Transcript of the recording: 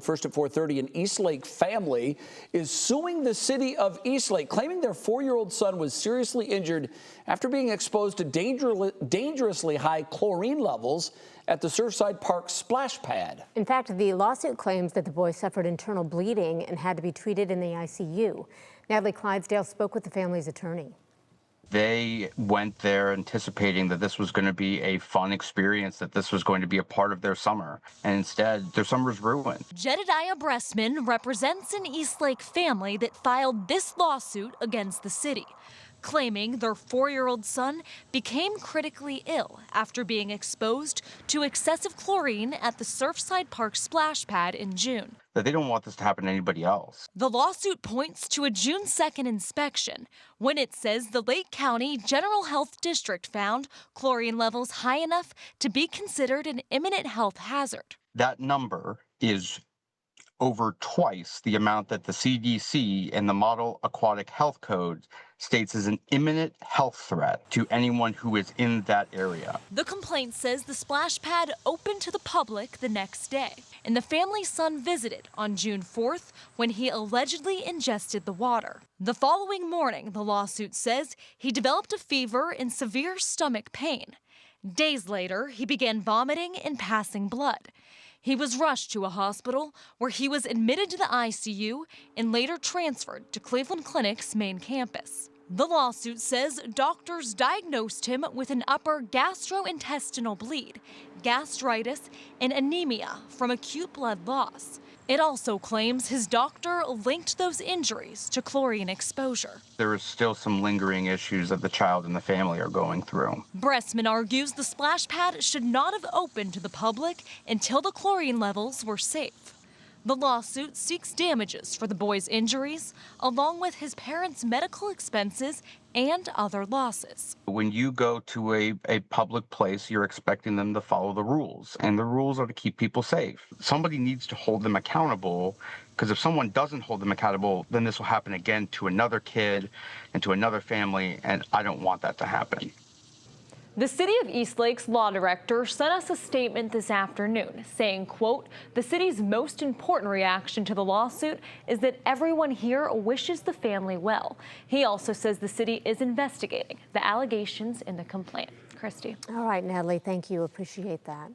First at 4:30, an Eastlake family is suing the city of Eastlake, claiming their 4-year-old son was seriously injured after being exposed to dangerously high chlorine levels at the Surfside Park splash pad. In fact, the lawsuit claims that the boy suffered internal bleeding and had to be treated in the ICU. Natalie Clydesdale spoke with the family's attorney. They went there anticipating that this was going to be a fun experience, that this was going to be a part of their summer. And instead, their summer's ruined. Jedidiah Bressman represents an Eastlake family that filed this lawsuit against the city, claiming their 4-year-old son became critically ill after being exposed to excessive chlorine at the Surfside Park splash pad in June. That they don't want this to happen to anybody else. The lawsuit points to a June 2nd inspection when it says the Lake County General Health District found chlorine levels high enough to be considered an imminent health hazard. That number is over twice the amount that the CDC and the Model Aquatic Health Code states as an imminent health threat to anyone who is in that area. The complaint says the splash pad opened to the public the next day, and the family's son visited on June 4th when he allegedly ingested the water. The following morning, the lawsuit says he developed a fever and severe stomach pain. Days later, he began vomiting and passing blood. He was rushed to a hospital where he was admitted to the ICU and later transferred to Cleveland Clinic's main campus. The lawsuit says doctors diagnosed him with an upper gastrointestinal bleed, gastritis, and anemia from acute blood loss. It also claims his doctor linked those injuries to chlorine exposure. There is still some lingering issues that the child and the family are going through. Bressman argues the splash pad should not have opened to the public until the chlorine levels were safe. The lawsuit seeks damages for the boy's injuries, along with his parents' medical expenses and other losses. When you go to a public place, you're expecting them to follow the rules, and the rules are to keep people safe. Somebody needs to hold them accountable, because if someone doesn't hold them accountable, then this will happen again to another kid and to another family, and I don't want that to happen. The City of Eastlake's law director sent us a statement this afternoon saying, quote, "The city's most important reaction to the lawsuit is that everyone here wishes the family well." He also says the city is investigating the allegations in the complaint. Christy. All right, Natalie, thank you. Appreciate that.